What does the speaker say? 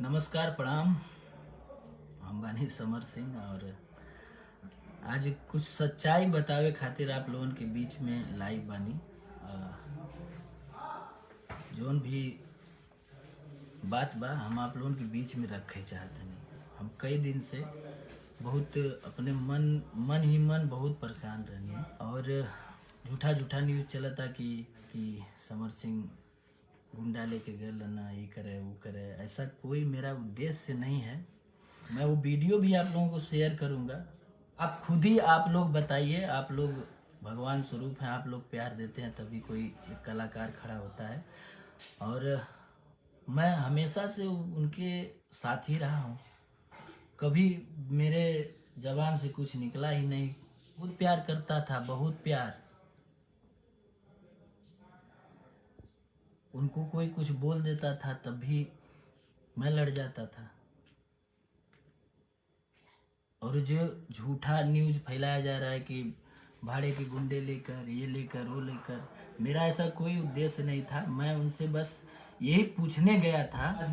नमस्कार, प्रणाम। हम बानी समर सिंह और आज कुछ सच्चाई बतावे खातिर आप लोगन के बीच में लाइव बानी। जोन भी बात बा हम आप लोगन के बीच में रखे चाहते नहीं। हम कई दिन से बहुत अपने मन ही मन बहुत परेशान रहनी और झूठा झूठा न्यूज़ चलता कि समर सिंह गुंडा लेके गए ना, ये करे वो करे। ऐसा कोई मेरा उद्देश्य नहीं है। मैं वो वीडियो भी आप लोगों को शेयर करूंगा। आप खुद ही आप लोग बताइए। आप लोग भगवान स्वरूप हैं, आप लोग प्यार देते हैं तभी कोई एक कलाकार खड़ा होता है। और मैं हमेशा से उनके साथ ही रहा हूँ। कभी मेरे जबान से कुछ निकला ही नहीं। बहुत प्यार करता था, बहुत प्यार। उनको कोई कुछ बोल देता था तब भी मैं लड़ जाता था। और जो झूठा न्यूज़ फैलाया जा रहा है कि भाड़े के गुंडे लेकर, ये लेकर, वो लेकर, मेरा ऐसा कोई उद्देश्य नहीं था। मैं उनसे बस यही पूछने गया था। बस